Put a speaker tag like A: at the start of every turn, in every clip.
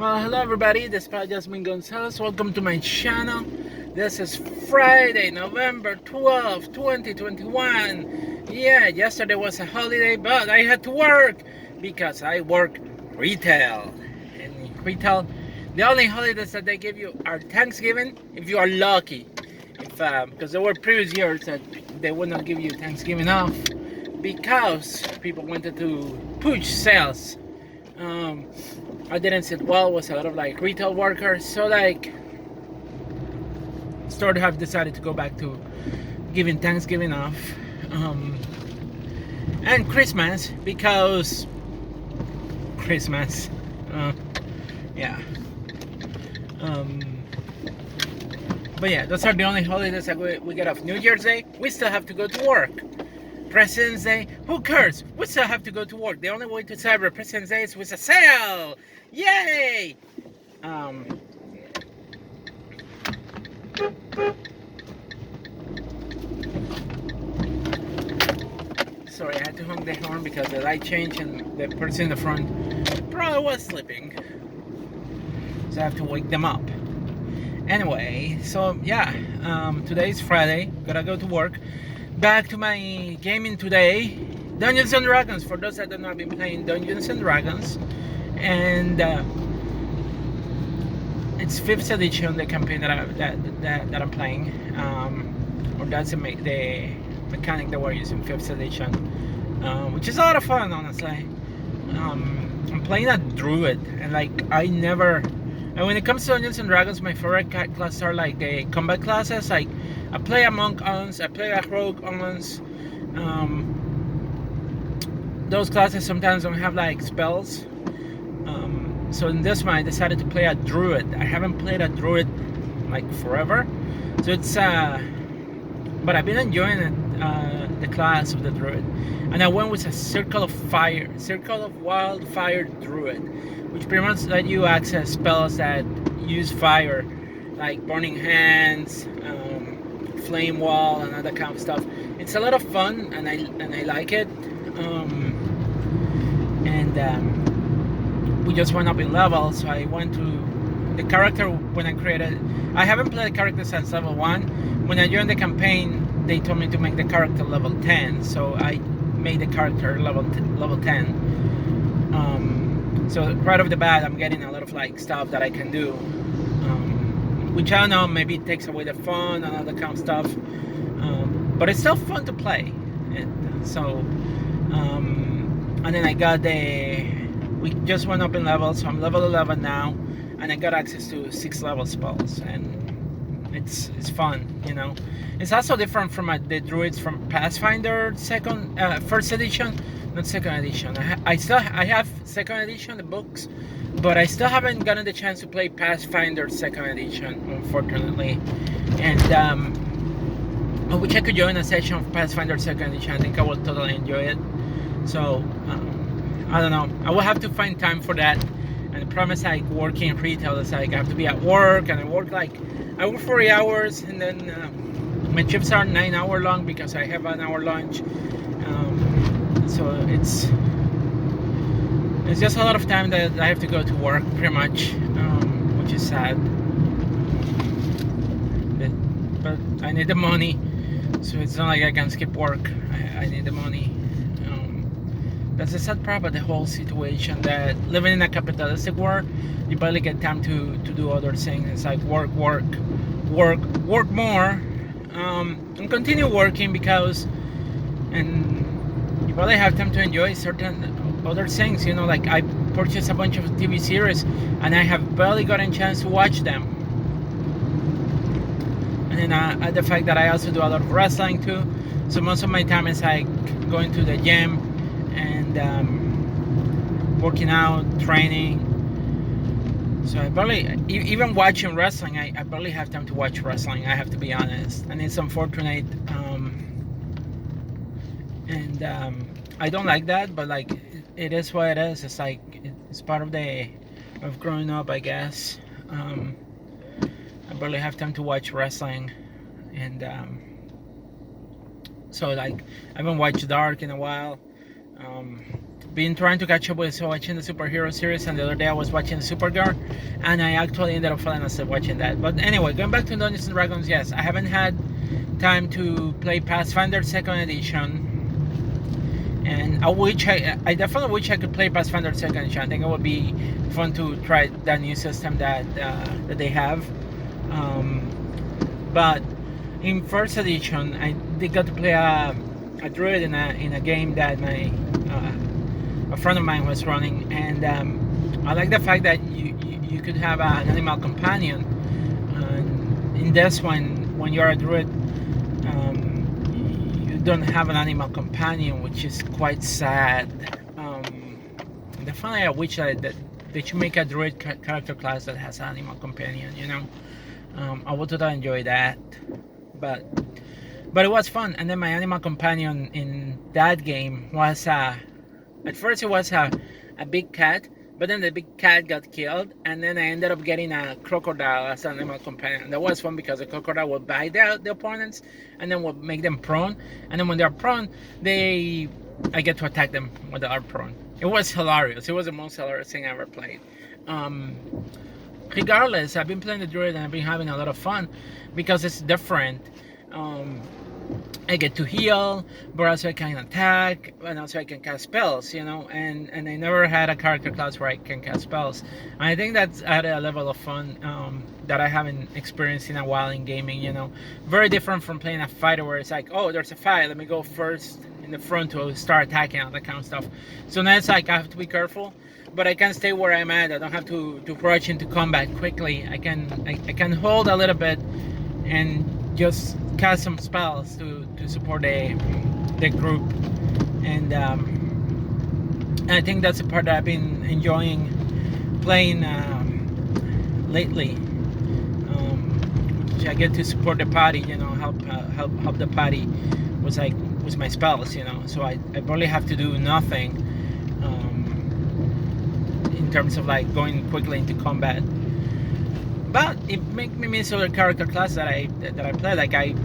A: Well, hello everybody, this is Jasmine Gonzalez. Welcome to my channel. This is Friday, November 12th, 2021. Yeah, yesterday was a holiday, but I had to work because I work retail. And retail, the only holidays that they give you are Thanksgiving, if you are lucky. Because there were previous years that they would not give you Thanksgiving off because people wanted to push sales. I didn't sit well with a lot of like retail workers, so like store have decided to go back to giving Thanksgiving off, and Christmas because Christmas, yeah. But yeah, those are the only holidays that we get off. New Year's Day, we still have to go to work. President's Day, who cares? We still have to go to work. The only way to celebrate President's Day is with a sale. Yay! Sorry, I had to honk the horn because the light changed and the person in the front probably was sleeping. So I have to wake them up. Anyway, so yeah, today's Friday. Gotta go to work. Back to my gaming today. Dungeons and Dragons. For those that don't know, I've been playing Dungeons and Dragons, and it's 5th edition, the campaign that I'm playing, or that's the mechanic that we're using, 5th edition, which is a lot of fun, honestly. I'm playing a druid, and like and when it comes to Dungeons and Dragons, my favorite classes are like the combat classes. Like I play a monk once, I play a rogue once. Those classes sometimes don't have like spells. So in this one, I decided to play a druid. I haven't played a druid like forever, so it's but I've been enjoying it, the class of the druid, and I went with a circle of wildfire druid, which pretty much let you access spells that use fire, like burning hands, flame wall, and other kind of stuff. It's a lot of fun, and I like it. We just went up in level, so I went to the character when I created. I haven't played the character since level 1. When I joined the campaign, they told me to make the character level 10, so I made the character level 10. So right off the bat, I'm getting a lot of like stuff that I can do, which I don't know, maybe it takes away the fun and all that kind of stuff, but it's still fun to play. And so, and then we just went up in level, so I'm level 11 now, and I got access to 6 level spells, and it's fun, you know. It's also different from the druids from Pathfinder first edition, not second edition. I have second edition, the books, but I still haven't gotten the chance to play Pathfinder second edition, unfortunately. And I wish I could join a session of Pathfinder second edition. I think I will totally enjoy it. So I don't know. I will have to find time for that. And the problem is like working in retail is like I have to be at work, and I work 40 hours, and then my shifts are 9-hour long because I have an hour lunch. So it's just a lot of time that I have to go to work, pretty much, which is sad. But I need the money, so it's not like I can skip work. I need the money. That's the sad part about the whole situation, that living in a capitalistic world, you barely get time to do other things. It's like work more, and continue working and you probably have time to enjoy certain other things, you know, like I purchased a bunch of TV series and I have barely gotten a chance to watch them. And then the fact that I also do a lot of wrestling too, so most of my time is like going to the gym and working out, training. So I barely, even watching wrestling, I barely have time to watch wrestling, I have to be honest. And it's unfortunate, and I don't like that, but like it is what it is. It's like it's part of growing up, I guess. I barely have time to watch wrestling, and so like I haven't watched Dark in a while. been trying to catch up with watching the superhero series, and the other day I was watching Supergirl, and I actually ended up falling asleep watching that. But anyway, going back to Dungeons and Dragons, yes, I haven't had time to play Pathfinder Second Edition, and I definitely wish I could play Pathfinder Second Edition. I think it would be fun to try that new system that they have. But in First Edition, I did get to play a druid in a game that a friend of mine was running, and I like the fact that you could have an animal companion. In this one, when you're a druid, you don't have an animal companion, which is quite sad. Definitely, I wish that they should make a druid character class that has an animal companion. I would totally enjoy that, but it was fun. And then my animal companion in that game was at first it was a big cat, but then the big cat got killed, and then I ended up getting a crocodile as an animal companion. That was fun because the crocodile would bite the opponents and then would make them prone, and then when they're prone, I get to attack them when they are prone. It was hilarious. It was the most hilarious thing I ever played. Regardless, I've been playing the druid and I've been having a lot of fun because it's different. I get to heal, but also I can attack, and also I can cast spells, and I never had a character class where I can cast spells. And I think that's added a level of fun that I haven't experienced in a while in gaming, Very different from playing a fighter where it's like, oh, there's a fight, let me go first in the front to start attacking, all that kind of stuff. So now it's like I have to be careful, but I can stay where I'm at. I don't have to rush into combat quickly. I can hold a little bit and just cast some spells to support the group, and I think that's the part that I've been enjoying playing lately. I get to support the party, help the party with my spells, so I probably have to do nothing in terms of like going quickly into combat. But it makes me miss other character class that I play. Like I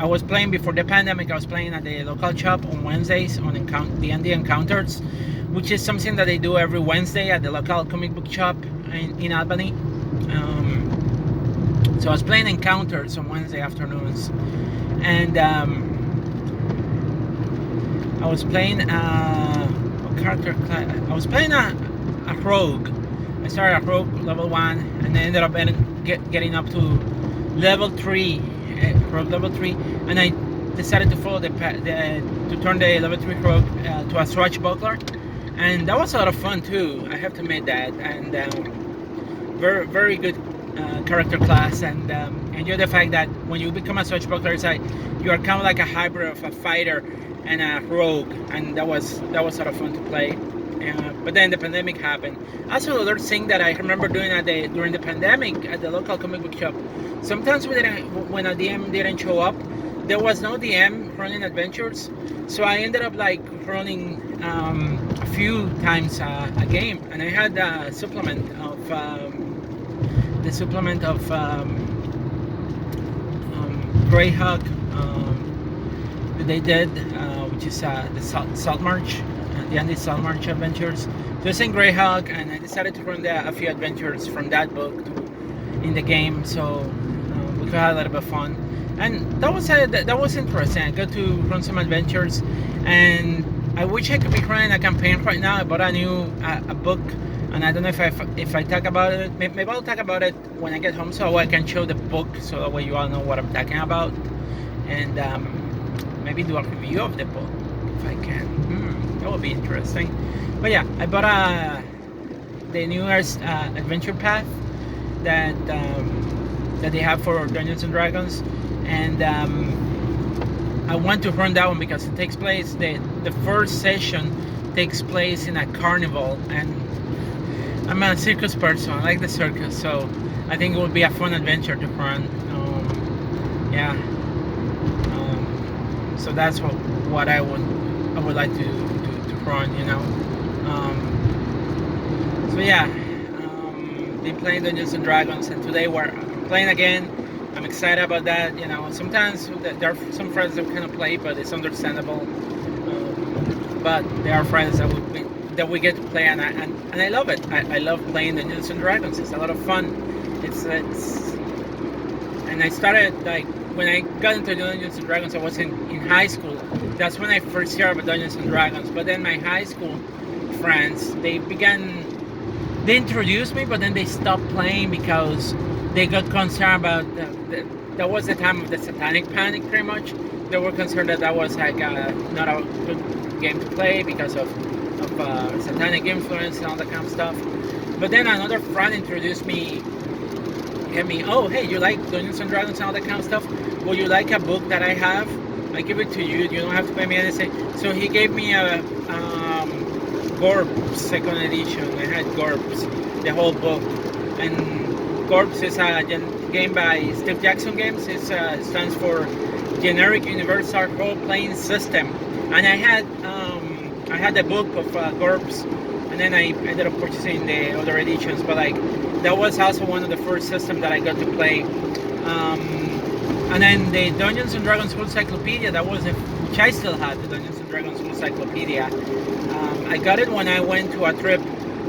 A: was playing before the pandemic. I was playing at the local shop on Wednesdays on D&D Encounters, which is something that they do every Wednesday at the local comic book shop in Albany. So I was playing Encounters on Wednesday afternoons, and I was playing a character class. I was playing a rogue. I started at rogue level 1, and I ended up getting up to level 3, rogue level 3, and I decided to follow to turn the level 3 rogue to a swashbuckler, and that was a lot of fun too. I have to admit that, and very very good character class, and enjoy the fact that when you become a swashbuckler, it's like you are kind of like a hybrid of a fighter and a rogue, and that was a lot of fun to play. But then the pandemic happened. Also, another thing that I remember doing during the pandemic at the local comic book shop, sometimes when a DM didn't show up, there was no DM running adventures, so I ended up like running a few times a game, and I had the supplement of Greyhawk that they did, which is the Saltmarsh. The Andy Saltmarsh adventures. So it's in Greyhawk, and I decided to run a few adventures from that book in the game, so we could have a little bit of fun. And that was interesting. I got to run some adventures, and I wish I could be running a campaign right now. I bought a book, and I don't know if I talk about it. Maybe I'll talk about it when I get home, so I can show the book, so that way you all know what I'm talking about, and maybe do a review of the book if I can. That would be interesting. But yeah, I bought the newest adventure path that they have for Dungeons and Dragons, and I want to run that one because it takes place. The first session takes place in a carnival, and I'm a circus person. I like the circus, so I think it would be a fun adventure to run. So that's what I would like to run, so yeah, been playing Dungeons and Dragons, and today we're playing again. I'm excited about that. Sometimes there are some friends that kind of play, but it's understandable. but they are friends that we get to play, and I love it. I love playing Dungeons and Dragons. It's a lot of fun. It's and I started like when I got into Dungeons and Dragons. I was in high school. That's when I first heard about Dungeons and Dragons. But then my high school friends, they introduced me, but then they stopped playing because they got concerned about that was the time of the Satanic Panic, pretty much. They were concerned that was like not a good game to play because of satanic influence and all that kind of stuff. But then another friend introduced me, oh hey, you like Dungeons and Dragons and all that kind of stuff? Would you like a book that I have? I give it to you. You don't have to pay me anything. So he gave me a GURPS second edition. I had GURPS, the whole book. And GURPS is a game by Steve Jackson Games. It stands for Generic Universal Role Playing System. And I had the book of GURPS, and then I ended up purchasing the other editions. But like that was also one of the first systems that I got to play. And then the Dungeons and Dragons Full Encyclopedia, which I still had, the Dungeons and Dragons Full Encyclopedia. I got it when I went to a trip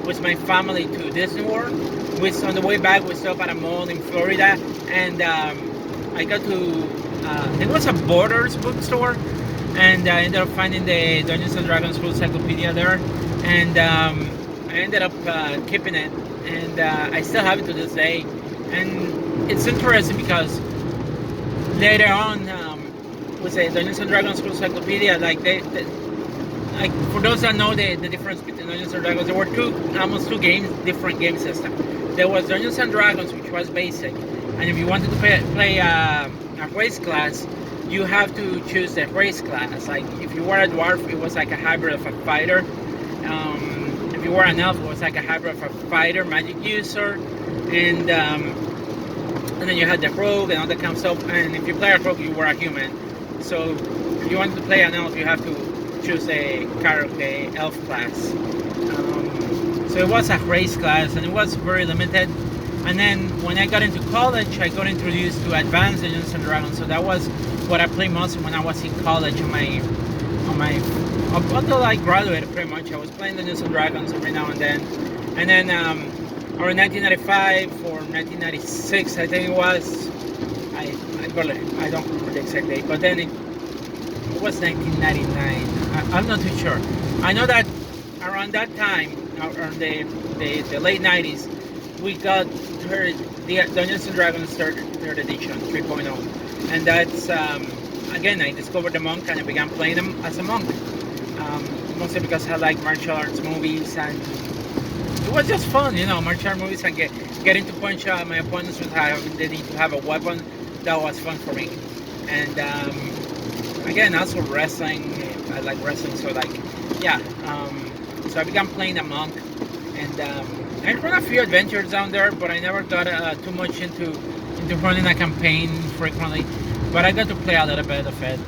A: with my family to Disney World. On the way back, we stopped at a mall in Florida, and I got to, it was a Borders bookstore, and I ended up finding the Dungeons and Dragons Full Encyclopedia there, and I ended up keeping it, and I still have it to this day. And it's interesting because later on, with the Dungeons and Dragons Full Encyclopedia, like like for those that know the difference between Dungeons and Dragons, there were almost two different game systems. There was Dungeons and Dragons, which was basic, and if you wanted to play a race class, you have to choose the race class. Like if you were a dwarf, it was like a hybrid of a fighter. If you were an elf, it was like a hybrid of a fighter, magic user, and then you had the rogue and all that kind of stuff. And if you play a rogue, you were a human. So if you wanted to play an elf, you have to choose the elf class. So it was a race class, and it was very limited. And then when I got into college, I got introduced to Advanced Dungeons and Dragons. So that was what I played most when I was in college. Until I graduated, pretty much, I was playing Dungeons and Dragons every now and then. And then around 1995 or 1996, I think it was. I don't remember the exact date, but then it was 1999. I'm not too sure. I know that around that time, around the late 90s, we got the Dungeons and Dragons third edition 3.0, and that's again, I discovered the monk and I began playing them as a monk, mostly because I like martial arts movies, and it was just fun, martial arts movies, and getting to punch my opponents with they need to have a weapon. That was fun for me. And again, also wrestling. I like wrestling, so so I began playing a monk, and I run a few adventures down there, but I never got too much into running a campaign frequently. But I got to play a little bit of it,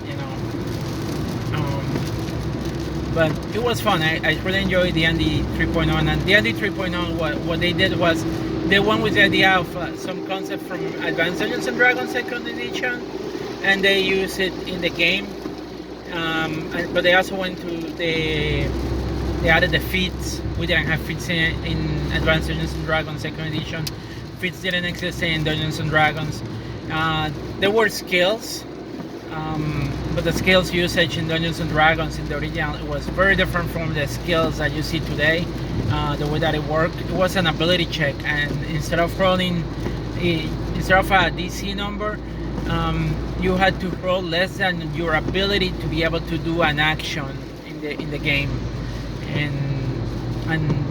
A: but it was fun. I really enjoyed the D&D 3.0, and D&D 3.0, what they did was they went with the idea of some concept from Advanced Dungeons and Dragons second edition, and they used it in the game. But they also went to they added the feats. We didn't have feats in Advanced Dungeons and Dragons second edition. Feats didn't exist in Dungeons and Dragons. There were skills, but the skills usage in Dungeons and Dragons in the original was very different from the skills that you see today. The way that it worked, it was an ability check, and instead of a DC number, you had to roll less than your ability to be able to do an action in the game, and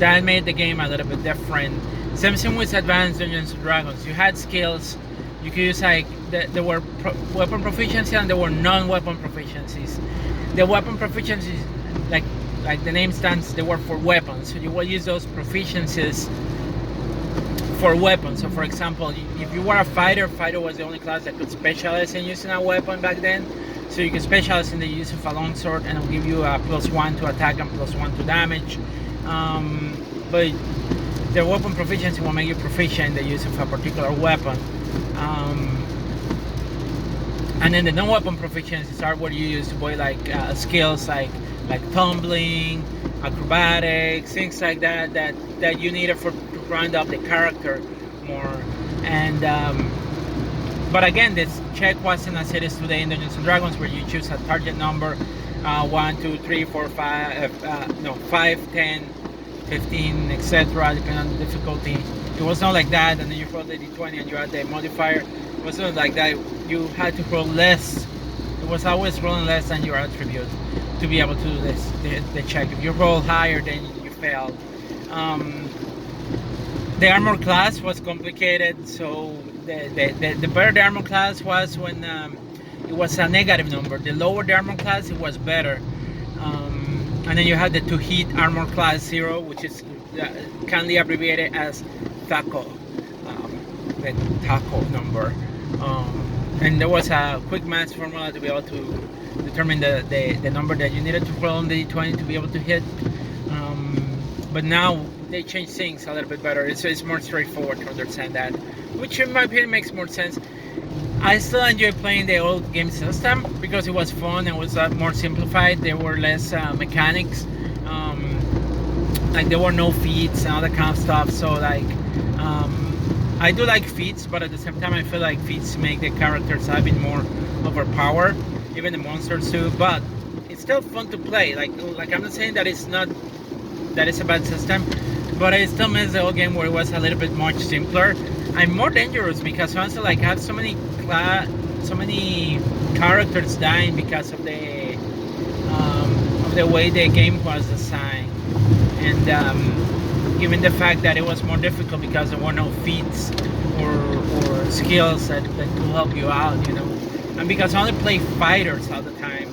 A: that made the game a little bit different. Same thing with Advanced Dungeons and Dragons. You had skills. You could use there were weapon proficiency and there were non-weapon proficiencies. The weapon proficiencies, like the name stands, they were for weapons. So you will use those proficiencies for weapons. So for example, if you were a fighter was the only class that could specialize in using a weapon back then. So you can specialize in the use of a longsword, and it'll give you a +1 to attack and +1 to damage. But the weapon proficiency will make you proficient in the use of a particular weapon. And then the non-weapon proficiencies are what you use to buy skills like like tumbling, acrobatics, things like that you needed for to round up the character more. And but again, this check wasn't as it is today in Dungeons and Dragons, where you choose a target number, 1, 2, 3, 4, 5, no, 5, 10, 15, etc., depending on the difficulty. It was not like that, and then you roll the d20 and you add the modifier. It wasn't like that. You had to roll less. It was always rolling less than your attribute to be able to do this, the check. If you roll higher, then you failed. The armor class was complicated, so the better the armor class was when it was a negative number. The lower the armor class, it was better. And then you had the 2-hit armor class 0, which is kindly abbreviated as THAC0, the THAC0 number. And there was a quick math formula to be able to determine the number that you needed to roll on the d20 to be able to hit. But now they change things a little bit better. It's more straightforward to understand that, which in my opinion makes more sense. I still enjoy playing the old game system because it was fun and was more simplified. There were less mechanics, like there were no feats and all that kind of stuff. So like, I do like feats, but at the same time, I feel like feats make the characters a bit more overpowered, even the monsters too. But it's still fun to play. Like I'm not saying that it's a bad system, but I still miss the old game where it was a little bit much simpler. I'm more dangerous because honestly, like I have so many characters dying because of the way the game was designed, and given the fact that it was more difficult because there were no feats or skills that could help you out, and because I only play fighters all the time.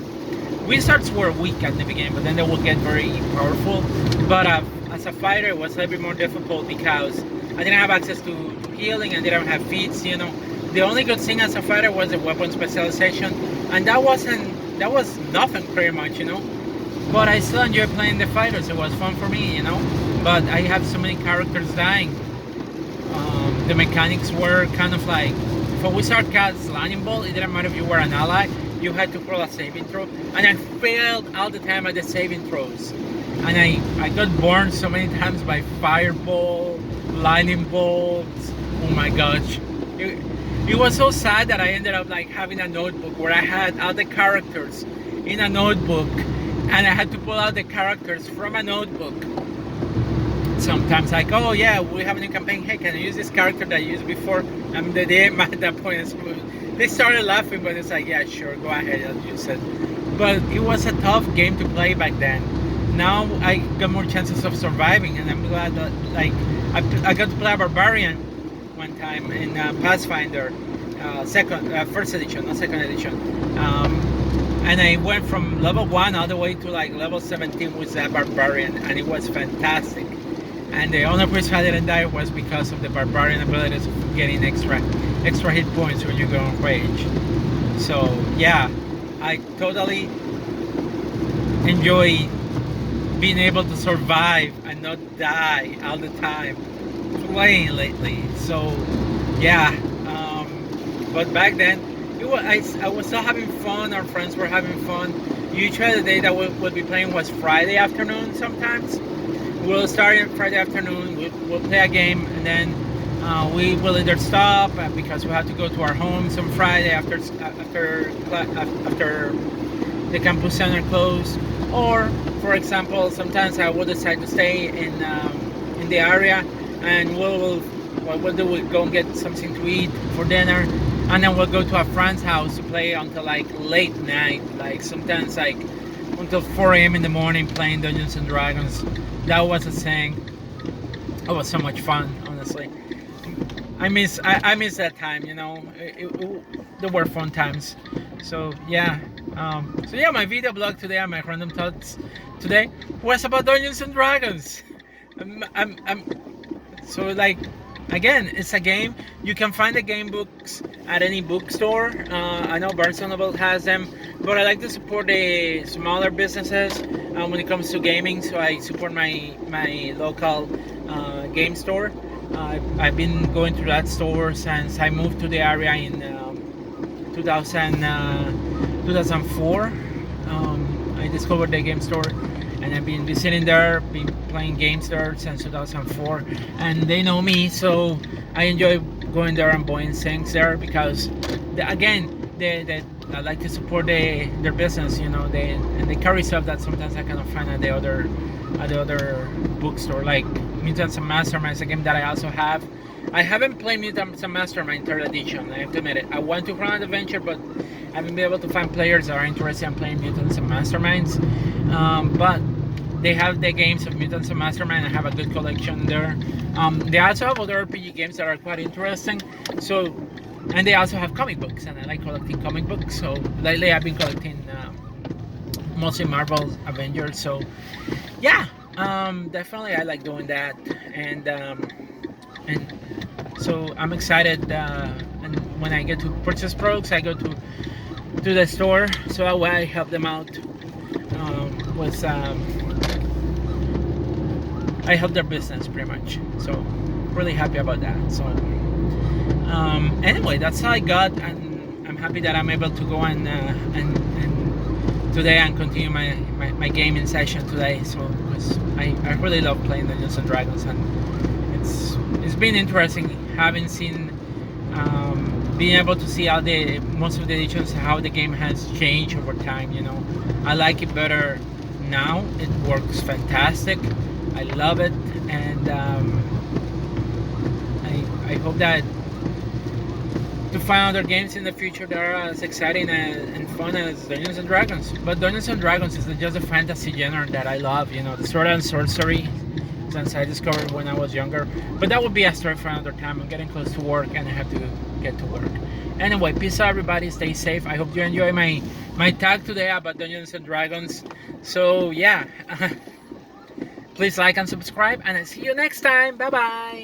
A: Wizards were weak at the beginning, but then they will get very powerful. But as a fighter, it was a little bit more difficult because I didn't have access to healing and didn't have feats. The only good thing as a fighter was the weapon specialization, and that was nothing pretty much. But I still enjoy playing the fighters. It was fun for me. But I have so many characters dying. The mechanics were kind of like, if a wizard cast Lightning Bolt, it didn't matter if you were an ally. You had to roll a saving throw, and I failed all the time at the saving throws, and I got burned so many times by fireball, lightning bolts. Oh my gosh, it was so sad that I ended up like having a notebook where I had all the characters in a notebook, and I had to pull out the characters from a notebook. Sometimes like, oh yeah, we have a new campaign, hey, can I use this character that I used before? And the DM at that point they started laughing, but it's like, yeah, sure, go ahead, I'll use it. But it was a tough game to play back then. Now I got more chances of surviving, and I'm glad that I got to play a barbarian one time in Pathfinder, first edition, not second edition. And I went from level 1 all the way to like level 17 with that barbarian, and it was fantastic. And the only reason I didn't die was because of the barbarian abilities of getting extra hit points when you go on rage. So yeah, I totally enjoy being able to survive and not die all the time playing lately. So yeah, but back then I was still having fun. Our friends were having fun. Usually the day that we'll be playing was Friday afternoon. Sometimes we'll start on Friday afternoon, we'll play a game, and then we will either stop because we have to go to our homes on Friday after the campus center closed, or for example, sometimes I will decide to stay in the area, and what we'll do, we'll go and get something to eat for dinner, and then we'll go to a friend's house to play until like late night, like sometimes like until 4 a.m. in the morning playing Dungeons and Dragons. That was a thing. It was so much fun, honestly. I miss that time, there were fun times. So yeah, my video blog today and my random thoughts today was about Dungeons and Dragons. So like, again, it's a game. You can find the game books at any bookstore. I know Barnes & Noble has them, but I like to support the smaller businesses when it comes to gaming. So I support my local game store. I've been going to that store since I moved to the area in 2004. I discovered the game store, and I've been visiting there, been playing games there since 2004, and they know me, so I enjoy going there and buying things there because, they I like to support their business, and they carry stuff that sometimes I cannot find at the other bookstore, like Mutants and Masterminds, a game that I also have. I haven't played Mutants and Mastermind 3rd edition, I have to admit it. I want to run an adventure, but I haven't been able to find players that are interested in playing Mutants and Masterminds. But they have the games of Mutants and Mastermind. I have a good collection there. They also have other RPG games that are quite interesting. And they also have comic books, and I like collecting comic books. So lately I've been collecting mostly Marvel Avengers. So yeah, definitely I like doing that, and so I'm excited. And when I get to purchase products, I go to the store, so that way I help them out with. I help their business pretty much. So really happy about that. So anyway, that's all I got, and I'm happy that I'm able to go and today and continue my gaming session today. So because I really love playing Dungeons and Dragons, and it's been interesting having seen being able to see how most of the editions, how the game has changed over time. I like it better now. It works fantastic. I love it, and I hope that to find other games in the future that are as exciting and fun as Dungeons and Dragons. But Dungeons and Dragons is just a fantasy genre that I love. The sword and sorcery, since I discovered when I was younger. But that would be a story for another time. I'm getting close to work, and I have to get to work. Anyway, peace out, everybody. Stay safe. I hope you enjoy my tag today about Dungeons and Dragons. So yeah, please like and subscribe, and I'll see you next time. Bye bye.